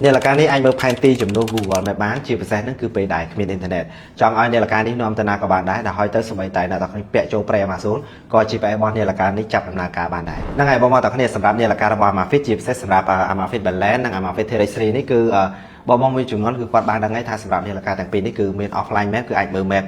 เนี่ยละการนี้ไอ้เมื่อแผนที่จำนวน Google แบบบ้านชีพเศษนั่นคือไปได้มีอินเทอร์เน็ตจองไอ้เนี่ยละการนี้นอมตนากบาลได้แต่หอยเตอร์สมัยแต่ในตอนนี้เปียโจเปรมาสูนก็ชีพไอ้บอลเนี่ยละการนี้จับดำนาการบานได้นั่งไงบอลมาตอนนี้สำหรับเนี่ยละการบอลมาฟิตชีพเศษสำหรับมาฟิตแบนแลนด์นั่งมาฟิตเทเรสรีนี่คือบอมมีจุดนั้นคือความบางดังไงทางสำหรับเนี่ยละการแต่งปีนี่คือเมนออฟไลน์แมปคือไอ้เบอร์แมป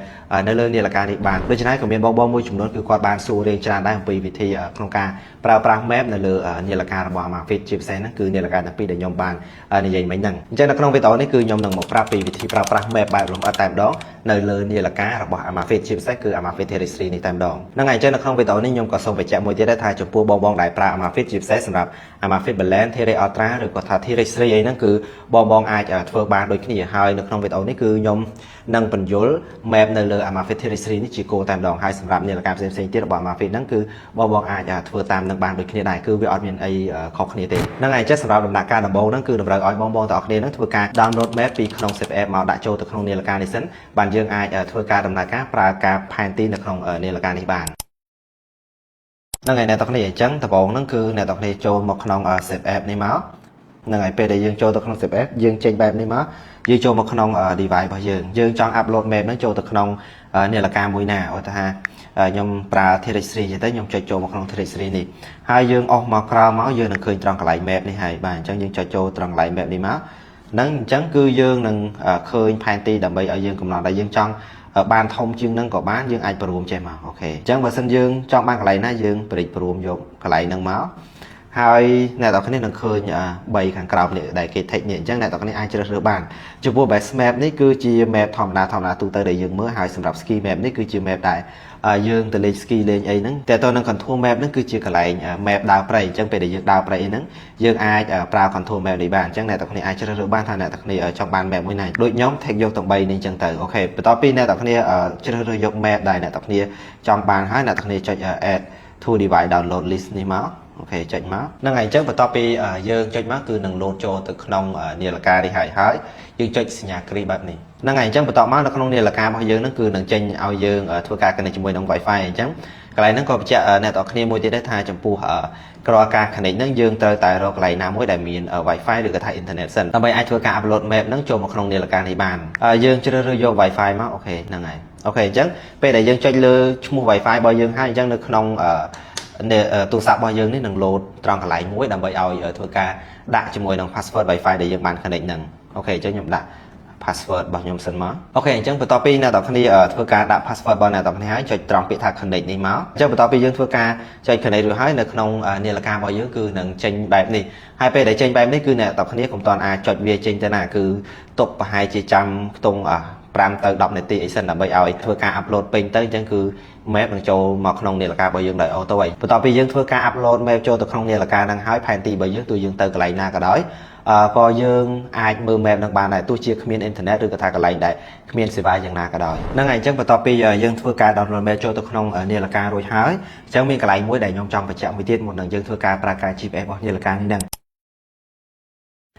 ในเรื่องเนี่ยละการอีกบางโดยเฉพาะกับเมนบอมมีจุดนั้นคือความบางสู่เรียงจานได้ของปีวิธีโครงการปราบปรามแมปในเรื่องเนี่ยละการบอลมาฟิตชิปเซนนั่นคือเนี่ยละการแต่งปีเดียมบางในใหญ่ไม่นั่งจากนักน้องไปต่อนี่คือยมหนึ่งหมกปราบปีวิธีปราบปรามแมปใบลงแต่ดองในเรื่องเนี่ยละการบอลมาฟิตชิปเซนคือมาฟิตเทเรสรีในแต่ดองนั่งไงจากนักน้องไปต่อนี่ยมก็ส่งไปแจกมวยที่ได้ทายจมปูบอลได้ปราบมาฟิตชิปเซนสำหรับมาฟิตแบลนเทเรอัลตราหรือก็ทาเทเรสรีนั่นคือบอลอาจจะเฟิร์บางโดยที่ให้ในក្នុងវីដេអូនេះគឺខ្ញុំនឹងបញ្យល់ map នៅលើ Amafit Territory នេះជាគោលតែម្ដងហើយសម្រាប់នាឡិកាផ្សេងៗទៀតរបស់ Amafit ហ្នឹងគឺបងអាចធ្វើតាមនឹងបានដូចគ្នាដែរគឺវាអត់មានអីខុសគ្នាទេហ្នឹងហើយចេះសម្រាប់ដំណាក់កាលដំបូងហ្នឹងគឺតម្រូវឲ្យបងទាំងអស់គ្នាហ្នឹងធ្វើការ download map ពីក្នុង zip app មកដាក់ចូលទៅក្នុងនាឡិកានេះសិនបានយើងអាចធ្វើការដំណើរការប្រើការផែនទីនៅក្នុងនាឡិកានេះបានហ្នឹងហើយអ្នកទាំងអស់គ្នាអញ្ចឹងដំបូងហ្នឹងគឺអ្នកទាំងអស់គ្នាចូលមកក្នុង zip app នេះមកនឹងហើយពេលដែលយើងចូលទៅក្នុង zip app យើងចេញបែបនេះមកយើងចូលមកក្នុង device របស់យើងចង់ upload map ហ្នឹងចូលទៅក្នុងនាឡិកាមួយណាឧទាហរណ៍ខ្ញុំប្រើ Territory ទៅខ្ញុំចុចចូលមកក្នុង Territory នេះហើយយើងអស់មកក្រោមមកយើងនឹងឃើញត្រង់កន្លែង map នេះហើយបាទអញ្ចឹងយើងចុចចូលត្រង់កន្លែង map នេះមកហ្នឹងអញ្ចឹងគឺយើងនឹងឃើញផែនទីដើម្បីឲ្យយើងកំណត់ដែលយើងចង់បានធំជាងនឹងក៏បានយើងអាចព្រមចេះមកអូខេអញ្ចឹងបើសិនយើងចង់បានកន្លែងណាយើងព្រិចព្រមយកកន្លែងហ្នឹងមកហើយអ្នកទាំងគ្នានឹងឃើញ3ខាងក្រោមនេះដែលគេ take នេះអញ្ចឹងអ្នកទាំងគ្នាអាចជ្រើសរើសបានចំពោះ base map នេះគឺជា map ធម្មតាទូទៅដែលយើងមើលហើយសម្រាប់ ski map នេះគឺជា map ដែលយើងទៅលេង ski លេងអីហ្នឹងតែតើនៅ contour map ហ្នឹងគឺជាកន្លែង map ដើរព្រៃអញ្ចឹងពេលដែលយើងដើរព្រៃអីហ្នឹងយើងអាចប្រើ contour map នេះបានអញ្ចឹងអ្នកទាំងគ្នាអាចជ្រើសរើសបានថាអ្នកទាំងគ្នាចង់បាន map មួយណាដូចខ្ញុំ take យកទាំង3នេះអញ្ចឹងទៅអូខេបន្ទាប់ពីអ្នកទាំងគ្នាជ្រើសរើសយក map ដែលអ្នកទាំងគ្នាចង់បានហើយអ្នកទាំងគ្នាចុច add to device download list នេះមកអូខេចុចមកហ្នឹងហើយអញ្ចឹងបន្ទាប់ពីយើងចុចមកគឺនឹងលោតចូលទៅក្នុងនាឡិកានេះហើយយើងចុចសញ្ញាគ្រីបែបនេះហ្នឹងហើយអញ្ចឹងបន្ទាប់មកនៅក្នុងនាឡិការបស់យើងហ្នឹងគឺនឹងចេញឲ្យយើងធ្វើការ connect ជាមួយនឹង Wi-Fi អញ្ចឹងកន្លែងហ្នឹងក៏បញ្ជាក់អ្នកទាំងគ្នាមួយទៀតដែរថាចំពោះក្រការ connect ហ្នឹងយើងត្រូវតែរកកន្លែងណាមួយដែលមាន Wi-Fi ឬក៏ថា internet សិនដើម្បីអាចធ្វើការ upload map ហ្នឹងចូលមកក្នុងនាឡិកានេះបានយើងជ្រើសរើសយក Wi-Fi មកអូខេហ្នឹងហើយអូខេអញ្ចឹងពេលដែលយើងចុចលើឈ្មោះ Wi-Fi របស់យើងហើយអញ្ចឹងនៅក្នុងទូរស័ព្ទរបស់យើងនេះនឹងលោតត្រង់កន្លែងមួយដើម្បីឲ្យធ្វើការដាក់ជាមួយនឹង password Wi-Fi ដែលយើងបាន connect ហ្នឹងអូខេអញ្ចឹងខ្ញុំដាក់ password របស់ខ្ញុំសិនមកអូខេអញ្ចឹងបន្ទាប់ពីអ្នកទាំងគ្នាធ្វើការដាក់ password របស់អ្នកទាំងគ្នាហើយចុចត្រង់ពាក្យថា connect នេះមកអញ្ចឹងបន្ទាប់ពីយើងធ្វើការចុច connect រួចហើយនៅក្នុងនាឡិការបស់យើងគឺនឹងចេញបែបនេះហើយពេលដែលចេញបែបនេះគឺអ្នកទាំងគ្នាកុំតាន់អាចចុចវាចេញទៅណាគឺទុកប្រហែលជាចាំខ្ទង់5ទៅ10នាទីអីសិនដើម្បីឲ្យធ្វើការ upload ពេញទៅអញ្ចឹងគឺ map នឹងចូលមកក្នុងនាឡិការបស់យើងដោយ auto ហើយបន្ទាប់ពីយើងធ្វើការ upload map ចូលទៅក្នុងនាឡិកាហ្នឹងហើយផែនទីរបស់យើងទោះយើងទៅកន្លែងណាក៏ដោយក៏យើងអាចមើល map នឹងបានដែរទោះជាគ្មាន internet ឬក៏ថាកន្លែងដែលគ្មានសេវាយ៉ាងណាក៏ដោយហ្នឹងហើយអញ្ចឹងបន្ទាប់ពីយើងធ្វើការ download map ចូលទៅក្នុងនាឡិការួចហើយអញ្ចឹងមានកន្លែងមួយដែលខ្ញុំចង់បញ្ជាក់មួយទៀតមុននឹងយើងធ្វើការប្រើការ GPS របស់នាឡិកានេះហ្នឹង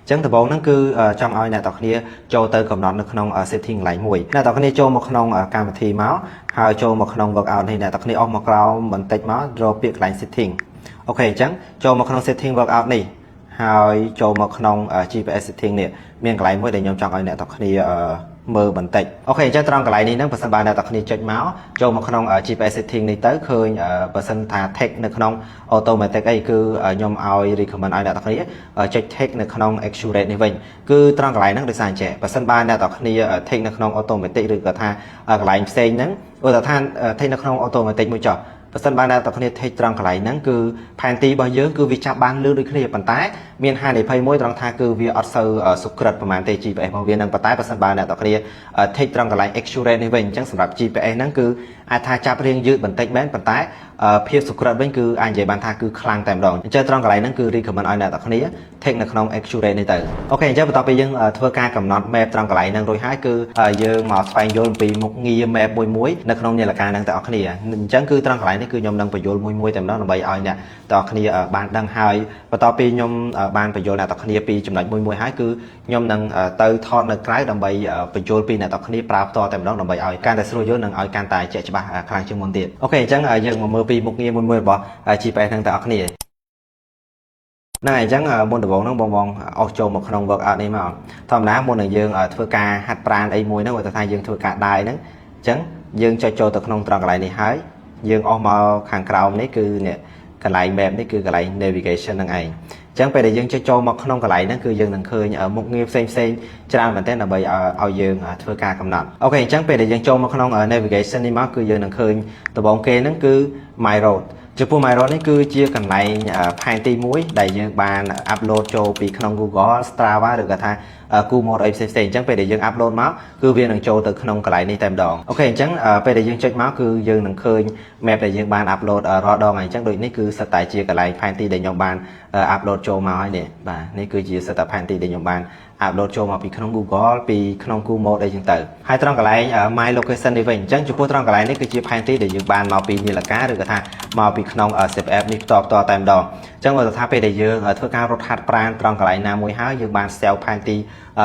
អញ្ចឹងដំបូងហ្នឹងគឺចង់ឲ្យអ្នកទាំងគ្នាចូលទៅកំណត់នៅក្នុង setting កន្លែងមួយអ្នកទាំងគ្នាចូលមកក្នុងកម្មវិធីមកហើយចូលមកក្នុង workout នេះអ្នកទាំងគ្នាអស់មកក្រោមបន្តិចមករកពាក្យកន្លែង setting អូខេអញ្ចឹងចូលមកក្នុង setting workout នេះហើយចូលមកក្នុង GPS setting នេះមានកន្លែងមួយដែលខ្ញុំចង់ឲ្យអ្នកទាំងគ្នាមើលបន្តិចអូខេអញ្ចឹងត្រង់កន្លែងនេះហ្នឹងបើសិនបើអ្នកទាំងគ្នាចុចមកចូលមកក្នុង GPS setting នេះទៅឃើញបើសិនថា text នៅក្នុង automatic អីគឺខ្ញុំឲ្យ recommend ឲ្យអ្នកទាំងគ្នាចុច text នៅក្នុង accurate នេះវិញគឺត្រង់កន្លែងហ្នឹងដោយសារអញ្ចឹងបើសិនបើអ្នកទាំងគ្នា text នៅក្នុង automatic ឬក៏ថាកន្លែងផ្សេងហ្នឹងឧទាហរណ៍ថា text នៅក្នុង automatic មួយចុះបើសិនបើអ្នកទាំងគ្នា take ត្រង់កន្លែងហ្នឹងគឺផែនទីរបស់យើងគឺវាចាប់បានលឿនដូចគ្នាប៉ុន្តែមានហានិភ័យមួយត្រង់ថាគឺវាអត់សូវសុក្រិតប្រហែលទេ GPS របស់វានឹងប៉ុន្តែបើសិនបើអ្នកទាំងគ្នា take ត្រង់កន្លែង accurate នេះវិញអញ្ចឹងសម្រាប់ GPS ហ្នឹងគឺអាចថាចាប់រៀងយឺតបន្តិចមែនប៉ុន្តែភាពសុក្រិតវិញគឺអាចនិយាយបានថាគឺខ្លាំងតែម្ដងអញ្ចឹងត្រង់កន្លែងហ្នឹងគឺ recommend ឲ្យអ្នកទាំងគ្នា take នៅក្នុង accurate នេះទៅអូខេអញ្ចឹងបន្ទាប់ពីយើងធ្វើការកំណត់ map ត្រង់កន្លែងហ្នឹងរួចហើយគឺយើងមកស្វែងយល់អំពីមុខងារ map មួយនៅក្នុងនាឡិកាហ្នឹងទាំងអស់គ្នាអញ្ចឹងគឺត្រង់កន្លែងនេះគឺខ្ញុំនឹងបញ្យល់មួយតែម្ដងដើម្បីឲ្យអ្នកទាំងអស់គ្នាបានដឹងហើយបន្ទាប់ពីខ្ញុំបានបញ្យល់អ្នកទាំងអស់គ្នាពីចំណុចមួយហើយគឺខ្ញុំនឹងទៅថតនៅក្រៅដើម្បីបញ្យល់ពីអ្នកទាំងអស់គ្នាប្រើផ្ទាល់តែម្ដងដើម្បីឲ្យកាន់តែស្រួលយល់និងឲ្យកាន់តែជាក់ច្បាស់ខ្លាំងជាងមុនទៀតអូខេអញ្ចឹងយើងមកមើលពីមុខងារមួយរបស់ GPS ហ្នឹងទាំងអស់គ្នា ហ្នឹងហើយអញ្ចឹងមុនដំបូងហ្នឹងបងអស់ចូលមកក្នុង workout នេះមកធម្មតាមុននឹងយើងធ្វើការហាត់ប្រាណអីមួយហ្នឹងបើថាយើងធ្វើការដើរហ្នឹងអញ្ចឹងយើងចុចចូលទៅក្នុងត្រង់កន្លែងនេះហើយយើងអស់មកខាងក្រោមនេះគឺនេះកន្លែង map នេះគឺកន្លែង navigation ហ្នឹងឯងអញ្ចឹងពេលដែលយើងចុចចូលមកក្នុងកន្លែងហ្នឹងគឺយើងនឹងឃើញមុខងារផ្សេងច្រើនមែនទែនដើម្បីឲ្យយើងធ្វើការកំណត់អូខេអញ្ចឹងពេលដែលយើងចូលមកក្នុង navigation នេះមកគឺយើងនឹងឃើញដំបូងគេហ្នឹងគឺ my road ចំពោះ My Road នេះគឺជាកន្លែងផែនទីមួយដែលយើងបានអាប់ឡូតចូលពីក្នុង Google Strava ឬក៏ថា Google Mode អីផ្សេងៗអញ្ចឹងពេលដែលយើងអាប់ឡូតមកគឺវានឹងចូលទៅក្នុងកន្លែងនេះតែម្ដងអូខេអញ្ចឹងពេលដែលយើងចុចមកគឺយើងនឹងឃើញ map ដែលយើងបានអាប់ឡូតរាល់ដងហើយអញ្ចឹងដូចនេះគឺសិតតែជាកន្លែងផែនទីដែលខ្ញុំបានអាប់ឡូតចូលមកហើយនេះបាទនេះគឺជាសិតតែផែនទីដែលខ្ញុំបានអាប់ឡូតចូលមកពីក្នុង Google ពីក្នុង Google Mode អីចឹងទៅហើយត្រង់កន្លែង My Location នេះវិញអញ្ចឹងចំពោះត្រង់កន្លែងនេះគឺជាផែនទីដែលយើងបានមកពីនាឡិកាឬក៏ថាមកពីក្នុង Zip App នេះផ្ទាល់តែម្ដងអញ្ចឹងបើថាពេលដែលយើងធ្វើការរត់ហាត់ប្រាណត្រង់កន្លែងណាមួយហើយយើងបាន sell ផែនទ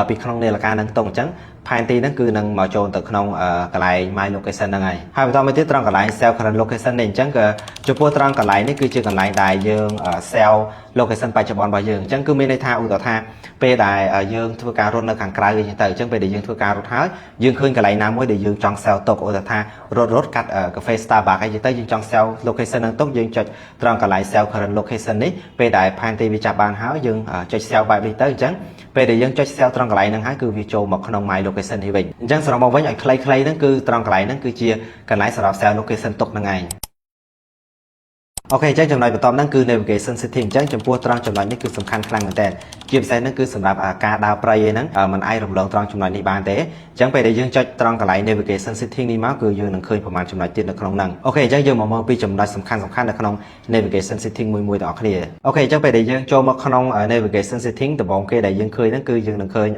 ីពីក្នុងនាឡិកានឹងតុងអញ្ចឹងផែនទីហ្នឹងគឺនឹងមកចូលទៅក្នុងកន្លែង My Location ហ្នឹងហើយបន្តមកទៀតត្រង់កន្លែង Sell Current Location នេះអញ្ចឹងក៏ចំពោះត្រង់កន្លែងនេះគឺជាកន្លែងដែលយើង Sell Location បច្ចុប្បន្នរបស់យើងអញ្ចឹងគឺមានន័យថាឧទាហរណ៍ថាពេលដែលយើងធ្វើការរត់នៅខាងក្រៅអញ្ចឹងទៅអញ្ចឹងពេលដែលយើងធ្វើការរត់ហើយយើងឃើញកន្លែងណាមួយដែលយើងចង់ Sell ទុកឧទាហរណ៍ថារត់កាត់កាហ្វេ Starbucks អីចឹងទៅយើងចង់ Sell Location ហ្នឹងទុកយើងចុចត្រង់កន្លែង Sell Current Location នេះពេលដែលផែនទីវាចាប់បានហើយយើងចុច Sell បែបនេះទៅអញ្ចឹងពេលដែលយើងចុច Sell ត្រង់កន្លែងហ្នឹងហើយគឺវាចូលមកក្នុង My Location នេះវិញអញ្ចឹងសរុបមកវិញឲ្យខ្លីៗហ្នឹងគឺត្រង់កន្លែងហ្នឹងគឺជាកន្លែងសម្រាប់ Sell Location ទុកហ្នឹងឯងអូខេអញ្ចឹងចំណុចបន្ទាប់ហ្នឹងគឺ navigation setting អញ្ចឹងចំពោះត្រង់ចំណុចនេះគឺសំខាន់ខ្លាំងមែនតើជាពិសេសហ្នឹងគឺសម្រាប់ការដើរព្រៃឯហ្នឹងมันអាចរំលងត្រង់ចំណុចនេះបានទេអញ្ចឹងពេលដែលយើងចុចត្រង់កន្លែង navigation setting នេះមកគឺយើងនឹងឃើញប្រមាណចំណុចទៀតនៅក្នុងហ្នឹងអូខេអញ្ចឹងយើងមកមើលពីចំណុចសំខាន់នៅក្នុង navigation setting មួយទាំងអស់គ្នាអូខេអញ្ចឹងពេលដែលយើងចូលមកក្នុង navigation setting ដំបូងគេដែលយើងឃើញហ្នឹងគឺយើងនឹងឃើញ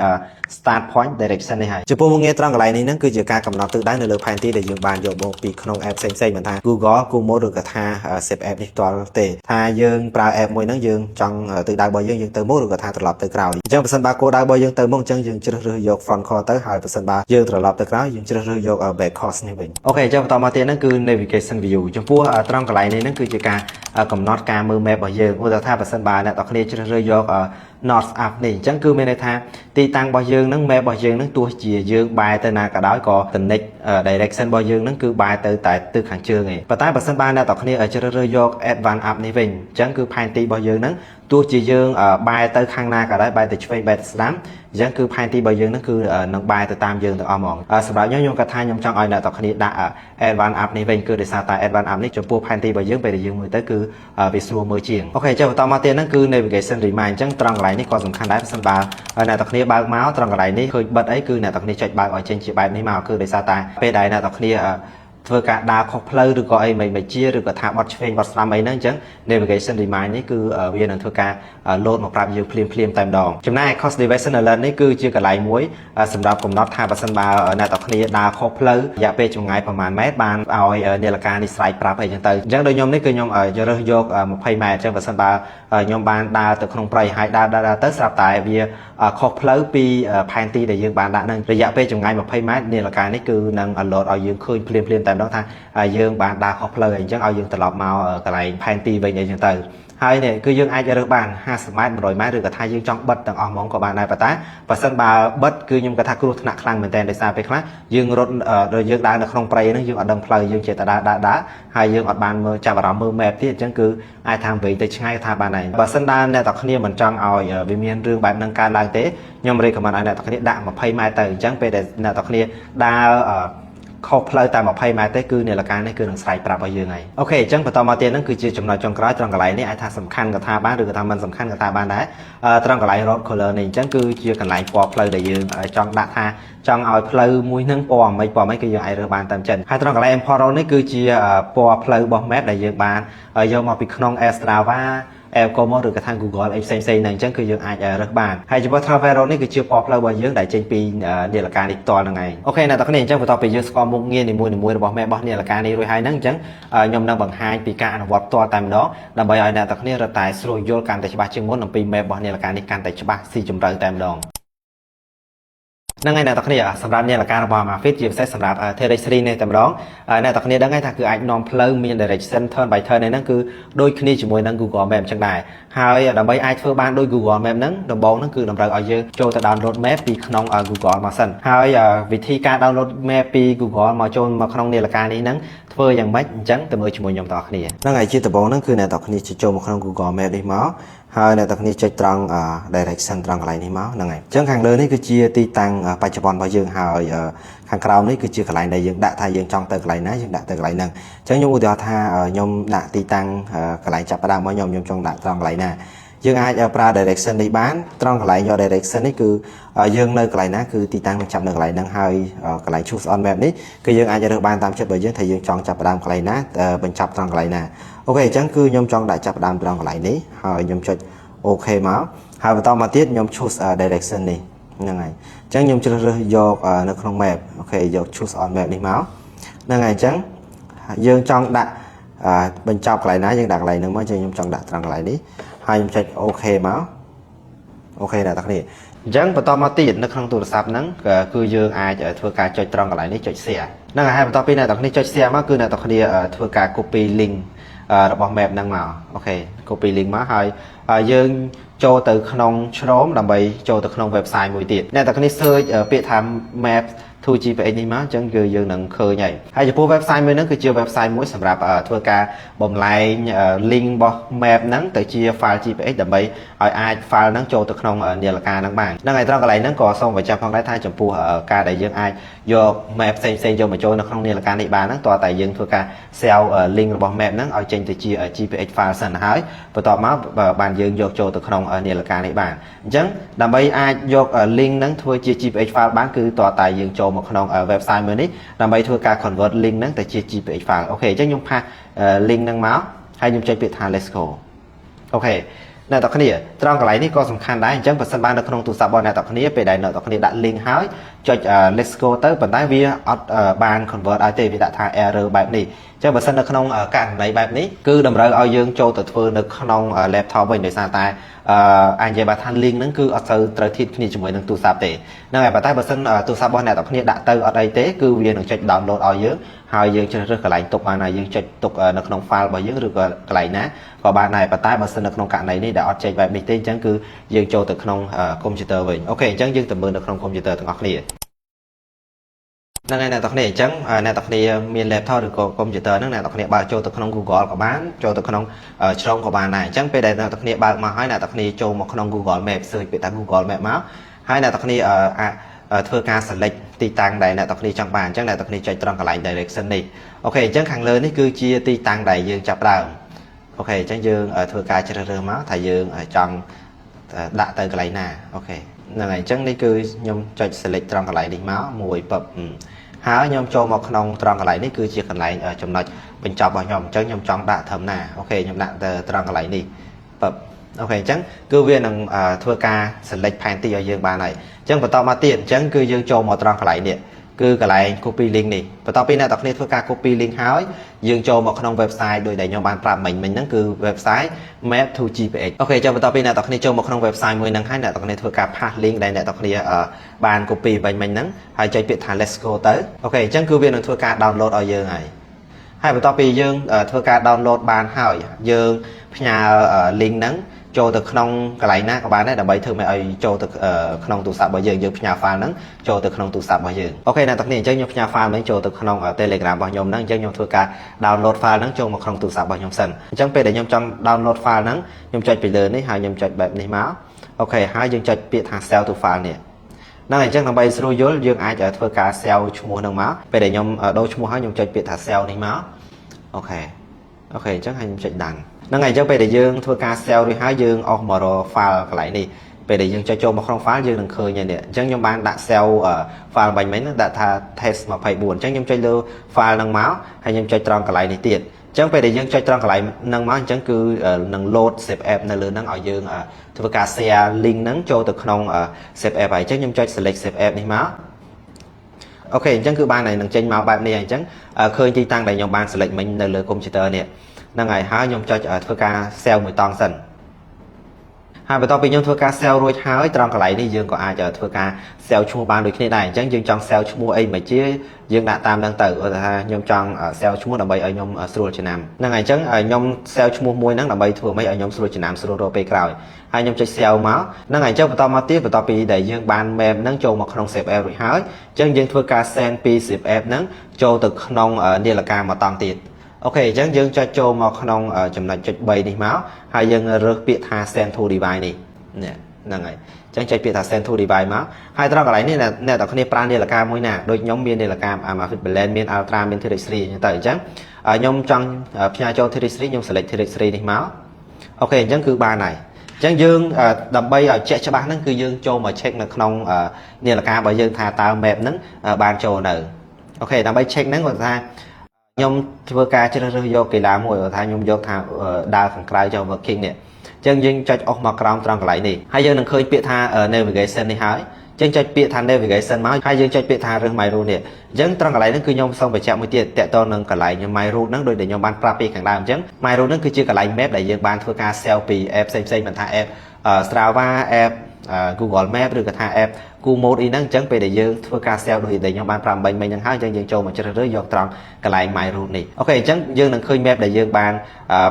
start point direction នេះហើយចំពោះមុខងារត្រង់កន្លែងនេះហ្នឹងគឺជាការកំណត់ទិសដៅនៅលើផែនទីដែលយើងបានយកមកពីក្នុង app ផ្សេងៗមិនថា Google Mode ឬក៏ថា Zip App នេះផ្ទាល់ទេថាយើងប្រើ app មួយហ្នឹងយើងចង់ទិសដៅរបស់យើងទៅមុខឬក៏ថាត្រឡប់ទៅក្រោយអញ្ចឹងបើសិនបើគោលដៅរបស់យើងទៅមុខអញ្ចឹងយើងជ្រើសរើសយក front course ទៅហើយបើសិនបើយើងត្រឡប់ទៅក្រោយយើងជ្រើសរើសយក back course នេះវិញអូខេអញ្ចឹងបន្តមកទៀតហ្នឹងគឺ navigation view ចំពោះត្រង់កន្លែងនេះហ្នឹងគឺជាការកំណត់ការមើល map របស់យើងឧទាហរណ៍ថាបើសិនបើអ្នកនរគ្នាជ្រើសរើសយក North Up នេះអញ្ចឹងគឺមានន័យថាទីតាំងរបស់យើងហ្នឹង map របស់យើងហ្នឹងទោះជាយើងបែរទៅណាក៏ដោយក៏ connect direction របស់យើងហ្នឹងគឺបែរទៅតែទិសខាងជើងឯងប៉ុន្តែបើសិនបើអ្នកនរគ្នាជ្រើសរើសយក Advanced Up នេះវិញអញ្ចឹងគឺផែនទីរបស់យើងហ្នឹងទោះជាយើងបែរទៅខាងណាក៏ដោយបែរទៅឆ្វេងបែរទៅស្ដាំអញ្ចឹងគឺផែនទីរបស់យើងហ្នឹងគឺនឹងបែរទៅតាមយើងទាំងអស់ហ្មងសម្រាប់ខ្ញុំគាត់ថាខ្ញុំចង់ឲ្យអ្នកនរគ្នាដាក់ Advanced Up នេះវិញគឺដោយសារតែ Advanced Up នេះចំពោះផែនទីរបស់យើងពេលដែលយើងមើលទៅគឺវាស្រួលមើលជាងអូខេចុះបន្តមកទៀតហ្នឹងគឺ navigation remind អញ្ចឹងត្រង់កន្លែងនេះក៏សំខាន់ដែរបើសិនបើអ្នកនរគ្នាបើកមកត្រង់កន្លែងនេះឃើញបិទអីគឺអ្នកនរគ្នាចុចបើកឲ្យចេញជាបែបនេះមកគឺដោយសារតែពេលដែលអ្នកនរគ្នាធ្វើការដើរខុសផ្លូវឬក៏អីមិនជាឬក៏ថាបត់ឆ្វេងបត់ស្ដាំអីហ្នឹងអញ្ចឹង navigation remind នេះគឺវានឹងធ្វើការ load មកប្រាប់យើងភ្លាមតែម្ដងចំណែក cost deviation alert នេះគឺជាកន្លែងមួយសម្រាប់កំណត់ថាបើសិនបើអ្នកនរគ្នាដើរខុសផ្លូវរយៈពេលចម្ងាយប្រហែលម៉ែត្របានឲ្យនាឡិកានេះស្រែកប្រាប់អីចឹងទៅអញ្ចឹងដូចខ្ញុំនេះគឺខ្ញុំរើសយក20ម៉ែត្រអញ្ចឹងបើសិនបើខ្ញុំបានដើរទៅក្នុងព្រៃហើយដើរទៅស្រាប់តែវាខុសផ្លូវពីផែនទីដែលយើងបានដាក់ហ្នឹងរយៈពេលចម្ងាយ20ម៉ែត្រនាឡិកានេះគឺនឹង alert ឲ្យយើងឃើញភ្លាមតែម្ដងថាយើងបានដើរខុសផ្លូវអញ្ចឹងឲ្យយើងត្រឡប់មកកន្លែងផែនទីវិញអីចឹងទៅហើយនេះគឺយើងអាចរើសបាន50ម៉ែត្រ100ម៉ែត្រឬក៏ថាយើងចង់បិទទាំងអស់ហ្មងក៏បានដែរប៉ុន្តែបើសិនបើបិទគឺខ្ញុំគាត់ថាគ្រោះថ្នាក់ខ្លាំងមែនទែនដោយសារពេលខ្លះយើងរត់យើងដើរនៅក្នុងព្រៃហ្នឹងយើងអត់ដឹងផ្លូវយើងចេះតែដើរហើយយើងអត់បានមើលចាប់អារម្មណ៍មើល map ទៀតអញ្ចឹងគឺអាចថាវិញទៅឆ្ងាយថាបានដែរបើសិនដែរអ្នកទាំងគ្នាមិនចង់ឲ្យវាមានរឿងបែបហ្នឹងកើតឡើងទេខ្ញុំរៀបកំណត់ឲ្យអ្នកទាំងគ្នាដាក់20ម៉ែត្រទៅអញ្ចឹងពេលដែលអ្នកទាំងគ្នាដើរខុសផ្លូវតែ20ម៉ែត្រទេគឺនាឡិកានេះគឺនឹងស្រែកប្រាប់ឲ្យយើងហើយអូខេអញ្ចឹងបន្តមកទៀតហ្នឹងគឺជាចំណុចចុងក្រោយត្រង់កន្លែងនេះអាចថាសំខាន់ក៏ថាបានឬក៏ថាមិនសំខាន់ក៏ថាបានដែរត្រង់កន្លែង road color នេះអញ្ចឹងគឺជាកន្លែងពណ៌ផ្លូវដែលយើងចង់ដាក់ថាចង់ឲ្យផ្លូវមួយហ្នឹងពណ៌អាម៉េចគឺយើងអាចរើសបានតាមចិនហើយត្រង់កន្លែង import road នេះគឺជាពណ៌ផ្លូវរបស់ map ដែលយើងបានយកមកពីក្នុង Strava Google ឬក៏ថា Google អីផ្សេងៗហ្នឹងអញ្ចឹងគឺយើងអាចរើសបានហើយចំពោះ Travel Road នេះគឺជាពណ៌ផ្លូវរបស់យើងដែលចេញពីនាឡិកានេះផ្ទាល់ហ្នឹងឯងអូខេអ្នកទាំងគ្នាអញ្ចឹងបន្ទាប់ពីយើងស្គាល់មុខងារនីមួយៗរបស់ map របស់នាឡិកានេះរួចហើយហ្នឹងអញ្ចឹងខ្ញុំនឹងបង្ហាញពីការអនុវត្តផ្ទាល់តែម្ដងដើម្បីឲ្យអ្នកទាំងគ្នារត់តែស្រួលយល់កាន់តែច្បាស់ជាងមុនអំពី map របស់នាឡិកានេះកាន់តែច្បាស់ស៊ីជម្រៅតែម្ដង năng ngày nào tao kia sầm rạp như là ca bò mà fit chịu sẽ sầm rạp terrestrial này tầm đó này tao kia đang ngay thà cứ ảnh non plug miền direction turn by turn này nó cứ đôi khi chỉ môi năng Google Maps chẳng đại hai là mấy ai thưa ban đôi Google Maps nắng đồng bộ nó cứ đồng thời ở dưới cho ta download map đi không Google mà sẵn hai vị thi ca download map đi Google mà cho mà không này là ca này nắng thưaอย่างmấy chẳng từ mới chỉ môi nhom tao kia năng ngày chia tầm bộ nó cứ này tao kia chỉ cho mà không Google Maps đi máu hai này tao kia chơi trăng direction trăng lại đi máu năng ngày chẳng hàng lớn này cứ chia ti tăng bài chụp bao dương hai hàng cào này cứ chia cái lại này dương đã thay dương trong từ cái lại ná dương đã từ cái lại nâng chẳng nhung ưu tha nhung đã ti tăng cái lại chập đam bao nhung trong đã trăng lại nè dương ai cho pra direction đi bán trong cái lại do direction ấy cứ dương nơi cái lại ná cứ ti tăng chập được lại nâng hai cái lại choose on map đấy cứ dương ai cho được ban tam chất bởi dương thì dương trong chập đam cái lại ná bên chập trong cái lại nè ok chẳng cứ nhung trong đã chập đam trong cái lại đấy hai nhung cho ok máu hai và tao mà tiết nhung choose direction đi như này chẳng nhung chưa vô nó không map ok vô choose on map đi máu như này chẳng dương trong đã bên trong lại ná dương đặt lại nữa mới cho nhung trong đặt trong lại đi hai nhung check ok máu ok là tất nhiên chẳng và tao mà tiết nó không tụt sập nắng cứ dương ai ở thưa cả chơi trong lại đi chơi xe năng hai và tao pin này tất nhiên chơi xe mà cứ này tất nhiên thưa cả copy linkរបស់ map ហ្នឹងមក ok copy link មកហើយយើងចូលទៅក្នុង Chrome ដើម្បីចូលទៅក្នុង website មួយទៀតអ្នកទាំងគ្នា search ពាក្យថា map 2GPX នេះមកអញ្ចឹងគឺយើងនឹងឃើញហើយចំពោះ website មួយហ្នឹងគឺជា website មួយសម្រាប់ធ្វើការបំលែង link របស់ map ហ្នឹងទៅជា file GPX ដើម្បីឲ្យអាច file ហ្នឹងចូលទៅក្នុងនាឡិកាហ្នឹងបានហ្នឹងហើយត្រង់កន្លែងហ្នឹងក៏សូមបញ្ជាក់ផងដែរថាចំពោះការដែលយើងអាចយក map ផ្សេងៗយកមកចូលនៅក្នុងនាឡិកានេះបានហ្នឹងតើតែយើងធ្វើការ sell link របស់ map ហ្នឹងឲ្យចេញទៅជា GPX file សិនហើយបន្ទាប់មកបានយើងយកចូលទៅក្នុងនាឡិកានេះបានអញ្ចឹងដើម្បីអាចយក link ហ្នឹងធ្វើជា GPX file បានគឺតើតែយើងចូលមកក្នុង website មួយនេះដើម្បីធ្វើការ convert link ហ្នឹងទៅជា GPX file អូខេអញ្ចឹងខ្ញុំផាស link ហ្នឹងមកហើយខ្ញុំចុចពាក្យថា let's go អូខេអ្នកទាំងគ្នាត្រង់កន្លែងនេះក៏សំខាន់ដែរអញ្ចឹងបើសិនបាននៅក្នុងទូរស័ព្ទរបស់អ្នកទាំងគ្នាពេលដែលអ្នកទាំងគ្នាដាក់ link ហើយចុច let's go ទៅប៉ុន្តែវាអត់បាន convert ឲ្យទេវាដាក់ថា error បែបនេះអញ្ចឹងបើសិននៅក្នុងករណីបែបនេះគឺតម្រូវឲ្យយើងចូលទៅធ្វើនៅក្នុង laptop វិញដោយសារតែអាចនិយាយថា link ហ្នឹងគឺអត់សូវត្រូវធៀបគ្នាជាមួយនឹងទូរស័ព្ទទេហ្នឹងហើយប៉ុន្តែបើសិនទូរស័ព្ទរបស់អ្នកទាំងគ្នាដាក់ទៅអត់អីទេគឺវានឹងចុច download ឲ្យយើងហើយយើងជ្រើសរើសកន្លែងទុកបានហើយយើងចុចទុកនៅក្នុង file របស់យើងឬក៏កន្លែងណាក៏បានដែរប៉ុន្តែបើសិននៅក្នុងករណីនេះដែលអត់ចេញបែបនេះទេអញ្ចឹងគឺយើងចូលទៅក្នុង computer វិញអូខេអញ្ចឹងយើងទៅមើលនៅក្នុង computer ទាំងអស់គ្នាហ្នឹងហើយអ្នកទាំងគ្នាអញ្ចឹងអ្នកទាំងគ្នាមាន laptop ឬក៏ computer ហ្នឹងអ្នកទាំងគ្នាបើកចូលទៅក្នុង Google ក៏បានចូលទៅក្នុង Chrome ក៏បានដែរអញ្ចឹងពេលដែលអ្នកទាំងគ្នាបើកមកហើយអ្នកទាំងគ្នាចូលមកក្នុង Google Maps search ពាក្យថា Google Maps មកហើយអ្នកទាំងគ្នាធ្វើការ select ទីតាំងដែលអ្នកទាំងគ្នាចង់បានអញ្ចឹងអ្នកទាំងគ្នាចុចត្រង់កន្លែង direction នេះអូខេអញ្ចឹងខាងលើនេះគឺជាទីតាំងដែលយើងចាប់ដើមអូខេអញ្ចឹងយើងធ្វើការជ្រើសរើសមកថាយើងចង់ដាក់ទៅកន្លែងណាអូខេហ្នឹងហើយអញ្ចឹងនេះគឺខ្ញុំចុច select ត្រង់កន្លែងនេះមកមួយពឹបហើយខ្ញុំចូលមកក្នុងត្រង់កន្លែងនេះគឺជាកន្លែងចំណុចបញ្ចប់របស់ខ្ញុំអញ្ចឹងខ្ញុំចង់ដាក់ត្រឹមណាអូខេខ្ញុំដាក់ទៅត្រង់កន្លែងនេះពឹបអូខេអញ្ចឹងគឺវានឹងធ្វើការ select ផែនទីឲ្យយើងបានហើយអញ្ចឹងបន្តមកទៀតអញ្ចឹងគឺយើងចូលមកត្រង់កន្លែងនេះគឺកន្លែង copy link នេះបន្ទាប់ពីអ្នកទាំងគ្នាធ្វើការ copy link ហើយយើងចូលមកក្នុង website ដោយដែលខ្ញុំបានប្រាប់មិញហ្នឹងគឺ website map to GPX អូខេអញ្ចឹងបន្ទាប់ពីអ្នកទាំងគ្នាចូលមកក្នុង website មួយហ្នឹងហើយអ្នកទាំងគ្នាធ្វើការ paste link ដែលអ្នកទាំងគ្នាបាន copy វិញមិញហ្នឹងហើយចុចពាក្យថា let's go ទៅអូខេអញ្ចឹងគឺវានឹងធ្វើការ download ឲ្យយើងហើយបន្ទាប់ពីយើងធ្វើការ download បានហើយយើងផ្ញើ link ហ្នឹងចូលទៅក្នុងកន្លែងណាក៏បានដែរដើម្បីធ្វើឲ្យចូលទៅក្នុងទូរស័ព្ទរបស់យើងផ្ញើ file ហ្នឹងចូលទៅក្នុងទូរស័ព្ទរបស់យើងអូខេអ្នកទាំងគ្នាអញ្ចឹងខ្ញុំផ្ញើ file ហ្នឹងចូលទៅក្នុង Telegram របស់ខ្ញុំហ្នឹងអញ្ចឹងខ្ញុំធ្វើការ download file ហ្នឹងចូលមកក្នុងទូរស័ព្ទរបស់ខ្ញុំសិនអញ្ចឹងពេលដែលខ្ញុំចង់ download file ហ្នឹងខ្ញុំចុចពីលើនេះហើយខ្ញុំចុចបែបនេះមកអូខេហើយយើងចុចពាក្យថា save to file នេះហ្នឹងអញ្ចឹងដើម្បីស្រួលយល់យើងអាចធ្វើការ save ឈ្មោះហ្នឹងមកពេលដែលខ្ញុំដូរឈ្មោះហើយខ្ញុំចុចពាក្យថា save នេះមកអូខេអញ្ចឹងហើយខ្ញុំចុច doneហ្នឹងហើយអញ្ចឹងពេលដែលយើងធ្វើការ save រួចហើយយើងអស់មករក file កន្លែងនេះពេលដែលយើងចុចចូលមកក្នុង file យើងនឹងឃើញហើយនេះអញ្ចឹងខ្ញុំបានដាក់ save file បាញ់មិញហ្នឹងដាក់ថា test 24អញ្ចឹងខ្ញុំចុចលើ file ហ្នឹងមកហើយខ្ញុំចុចត្រង់កន្លែងនេះទៀតអញ្ចឹងពេលដែលយើងចុចត្រង់កន្លែងហ្នឹងមកអញ្ចឹងគឺនឹង load save app នៅលើហ្នឹងឲ្យយើងធ្វើការ share link ហ្នឹងចូលទៅក្នុង save app ហើយអញ្ចឹងខ្ញុំចុច select save app នេះមកអូខេអញ្ចឹងគឺបានហើយនឹងចេញមកបែបនេះអញ្ចឹងឃើញទីតាំងដែលខ្ញុំបាន select មិញនៅលើ computer នេះហ្នឹងហើយខ្ញុំចុចធ្វើការ save មួយតង់សិន ហើយបន្ទាប់ពីខ្ញុំធ្វើការ sell រួចហើយត្រង់កន្លែងនេះយើងក៏អាចធ្វើការ sell ឈ្មោះបានដូចគ្នាដែរអញ្ចឹងយើងចង់ sell ឈ្មោះអីមិនជាយើងដាក់តាមនឹងទៅឧទាហរណ៍ខ្ញុំចង់ sell ឈ្មោះដើម្បីឲ្យខ្ញុំស្រួលចំណាំហ្នឹងហើយអញ្ចឹងខ្ញុំ sell ឈ្មោះមួយហ្នឹងដើម្បីធ្វើម៉េចឲ្យខ្ញុំស្រួលចំណាំស្រួលរកពេលក្រោយហើយខ្ញុំចុច sell មកហ្នឹងហើយអញ្ចឹងបន្តមកទៀតបន្ទាប់ពីដែលយើងបាន map ហ្នឹងចូលមកក្នុង save app រួចហើយអញ្ចឹងយើងធ្វើការ send ពី save app ហ្នឹងចូលទៅក្នុងនាឡិកាមកតង់ទៀតអូខេអញ្ចឹងយើងចុចចូលមកក្នុងចំណុចចុច3នេះមកហើយយើងរើសពាក្យថា send to device នេះហ្នឹងហើយអញ្ចឹងចុចពាក្យថា send to device មកហើយត្រង់កន្លែងនេះអ្នកទាំងគ្នាប្រើនាឡិកាមួយណាដូចខ្ញុំមាននាឡិកា Amazfit Balance មាន Ultra មាន T-Rex 3អញ្ចឹងទៅអញ្ចឹងខ្ញុំចង់ផ្ញើចូល T-Rex 3ខ្ញុំ select T-Rex 3នេះមកអូខេអញ្ចឹងគឺបានហើយអញ្ចឹងយើងដើម្បីឲ្យជាក់ច្បាស់ហ្នឹងគឺយើងចូលមក check នៅក្នុងនាឡិការបស់យើងថាតើ map ហ្នឹងបានចូលនៅអូខេដើម្បី check ហ្នឹងគាត់ថាខ្ញុំធ្វើការជ្រើសរើសយកកីឡាមួយថាខ្ញុំយកថាដើរខាងក្រៅចូល working នេះអញ្ចឹងយើងចុចអុសមកក្រោមត្រង់កន្លែងនេះហើយយើងនឹងឃើញពាក្យថា navigation នេះហើយអញ្ចឹងចុចពាក្យថា navigation មកហើយយើងចុចពាក្យថារើស my route នេះអញ្ចឹងត្រង់កន្លែងហ្នឹងគឺខ្ញុំសូមបញ្ជាក់មួយទៀតតកតទៅនឹងកន្លែង my route ហ្នឹងដោយដែលខ្ញុំបានប្រាប់ពីខាងដើមអញ្ចឹង my route ហ្នឹងគឺជាកន្លែង map ដែលយើងបានធ្វើការ sell ពី app ផ្សេងៗមិនថា app Strava app Google Map ឬក៏ថា app Kumo អីហ្នឹងអញ្ចឹងពេលដែលយើងធ្វើការ sell ដូចដែលខ្ញុំបានប្រាប់មិញហ្នឹងហើយអញ្ចឹងយើងចូលមកជ្រើសរើសយកត្រង់កន្លែង my route នេះអូខេអញ្ចឹងយើងនឹងឃើញ map ដែលយើងបា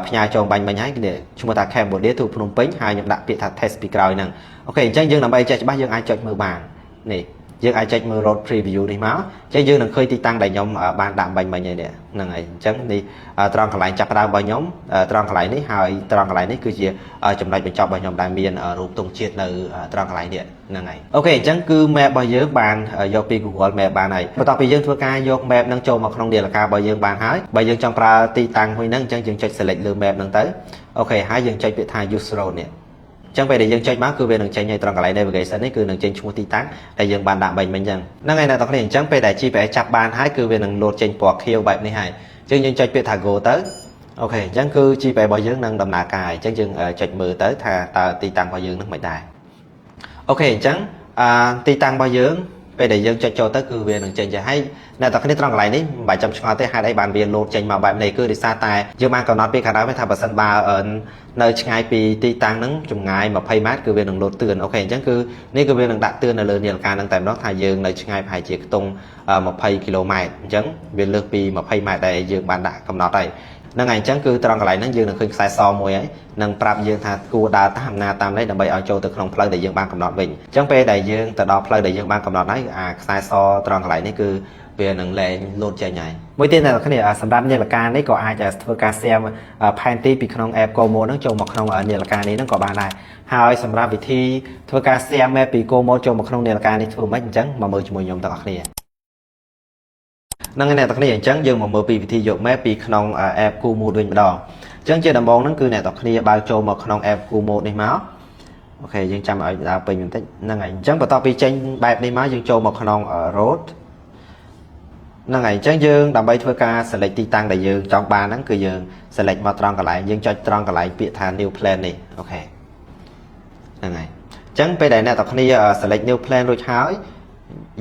នផ្ញើចូលបាញ់មិញហើយឈ្មោះថា Cambodia ទូភ្នំពេញហើយខ្ញុំដាក់ពាក្យថា test ពីក្រោយហ្នឹងអូខេអញ្ចឹងយើងដើម្បីចេះច្បាស់យើងអាចចុចមើលបាននេះយើងអាចចុចមើល road preview នេះមកអញ្ចឹងយើងនឹងឃើញទីតាំងដែលខ្ញុំបានដាក់បាញ់មិញនេះហ្នឹងហើយអញ្ចឹងនេះត្រង់កន្លែងចាប់ផ្ដើមរបស់ខ្ញុំត្រង់កន្លែងនេះហើយត្រង់កន្លែងនេះគឺជាចំណុចបញ្ចប់របស់ខ្ញុំដែលមានរូបទង់ជាតិនៅត្រង់កន្លែងនេះហ្នឹងហើយអូខេអញ្ចឹងគឺ map របស់យើងបានយកពី Google Map បានហើយបន្ទាប់ពីយើងធ្វើការយក map ហ្នឹងចូលមកក្នុងនាឡិការបស់យើងបានហើយបើយើងចង់ប្រើទីតាំងមួយហ្នឹងអញ្ចឹងយើងចុច select លើ map ហ្នឹងទៅអូខេហើយយើងចុចពាក្យថា use road នេះអញ្ចឹងពេលដែលយើងចុចមកគឺវានឹងចេញឲ្យត្រង់កន្លែង navigation នេះគឺនឹងចេញឈ្មោះទីតាំងដែលយើងបានដាក់បាញ់មិញអញ្ចឹងហ្នឹងហើយអ្នកទាំងគ្នាអញ្ចឹងពេលដែល GPS ចាប់បានហើយគឺវានឹងលោតចេញពណ៌ខៀវបែបនេះហើយអញ្ចឹងយើងចុចពាក្យថា go ទៅអូខេអញ្ចឹងគឺ GPS របស់យើងនឹងដំណើរការអញ្ចឹងយើងចុចមើលទៅថាតើទីតាំងរបស់យើងនឹងមិនដែរអូខេអញ្ចឹងទីតាំងរបស់យើងពេលដែលយើងចុចចូលទៅគឺវានឹងចេញទៅហើយអ្នកទាំងគ្នាត្រង់កន្លែងនេះមិនបាច់ចាំឆ្ងល់ទេហេតុអីបានវាលោតចេញមកបែបនេះគឺដោយសារតែយើងបានកំណត់ពីខាងដើមថាបើសិនបើនៅឆ្ងាយពីទីតាំងហ្នឹងចម្ងាយ20ម៉ែត្រគឺវានឹងលោតទឿនអូខេអញ្ចឹងគឺនេះគឺវានឹងដាក់ទឿននៅលើនាឡិកាហ្នឹងតែម្ដងថាយើងនៅឆ្ងាយប្រហែលជាខ្ទង់20គីឡូម៉ែត្រអញ្ចឹងវាលើសពី20ម៉ែត្រដែលយើងបានដាក់កំណត់ហើយហ្នឹងហើយអញ្ចឹងគឺត្រង់កន្លែងហ្នឹងយើងនឹងឃើញខ្សែសមួយហើយនឹងប្រាប់យើងថាគួរដើរតាមណាតាមនេះដើម្បីឲ្យចូលទៅក្នុងផ្លូវដែលយើងបានកំណត់វិញអញ្ចឹងពេលដែលយើងទៅដល់ផ្លូវដែលយើងបានកំណត់ហើយអាខ្សែសត្រង់កន្លែងនេះគឺវានឹងលែងលោតចេញហើយមួយទៀតអ្នកនរគ្នាសម្រាប់នាឡិកានេះក៏អាចធ្វើការ share ផែនទីពីក្នុង app Komoot ហ្នឹងចូលមកក្នុងនាឡិកានេះហ្នឹងក៏បានដែរហើយសម្រាប់វិធីធ្វើការ share map ពី Komoot ចូលមកក្នុងនាឡិកានេះធ្វើម៉េចអញ្ចឹងមកមើលជាមួយខ្ញុំទាំងអស់គ្នាហ្នឹងអ្នកទាំងគ្នាអញ្ចឹងយើងមកមើលពីវិធីយក map ពីក្នុង app Komoot វិញម្ដងអញ្ចឹងជាដំបូងហ្នឹងគឺអ្នកទាំងគ្នាបើកចូលមកក្នុង app Komoot នេះមកអូខេយើងចាំឲ្យដើរពេញបន្តិចហ្នឹងហើយអញ្ចឹងបន្ទាប់ពីចេញបែបនេះមកយើងចូលមកក្នុង road ហ្នឹងហើយអញ្ចឹងយើងដើម្បីធ្វើការ select ទីតាំងដែលយើងចង់បានហ្នឹងគឺយើង select មកត្រង់កន្លែងយើងចុចត្រង់កន្លែងពាក្យថា new plan នេះអូខេហ្នឹងហើយអញ្ចឹងពេលដែលអ្នកទាំងគ្នា select new plan រួចហើយ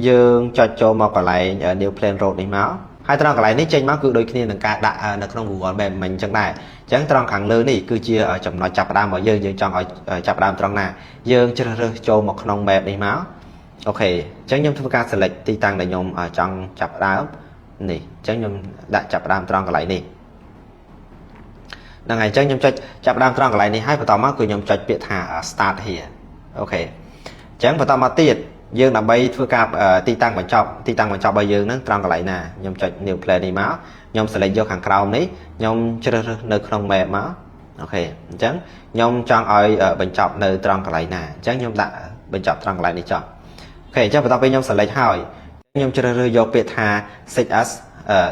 យើងចុចចូលមកកន្លែង new plan road នេះមកហើយត្រង់កន្លែងនេះចេញមកគឺដូចគ្នានឹងការដាក់នៅក្នុង Google Map មិញអញ្ចឹងដែរអញ្ចឹងត្រង់ខាងលើនេះគឺជាចំណុចចាប់ផ្ដើមរបស់យើងចង់ឲ្យចាប់ផ្ដើមត្រង់ណាយើងជ្រើសរើសចូលមកក្នុង map នេះមកអូខេអញ្ចឹងខ្ញុំធ្វើការ select ទីតាំងដែលខ្ញុំចង់ចាប់ផ្ដើមនេះអញ្ចឹងខ្ញុំដាក់ចាប់ផ្ដើមត្រង់កន្លែងនេះហ្នឹងហើយអញ្ចឹងខ្ញុំចុចចាប់ផ្ដើមត្រង់កន្លែងនេះហើយបន្តមកគឺខ្ញុំចុចពាក្យថា start here អូខេអញ្ចឹងបន្តមកទៀតយើងដើម្បីធ្វើការទីតាំងបញ្ចប់របស់យើងហ្នឹងត្រង់កន្លែងណាខ្ញុំចុច new plan នេះមកខ្ញុំ select យកខាងក្រោមនេះខ្ញុំជ្រើសរើសនៅក្នុង map មកអូខេអញ្ចឹងខ្ញុំចង់ឲ្យបញ្ចប់នៅត្រង់កន្លែងណាអញ្ចឹងខ្ញុំដាក់បញ្ចប់ត្រង់កន្លែងនេះចុះអូខេអញ្ចឹងបន្ទាប់ពីខ្ញុំ select ហើយខ្ញុំជ្រើសរើសយកពាក្យថា set as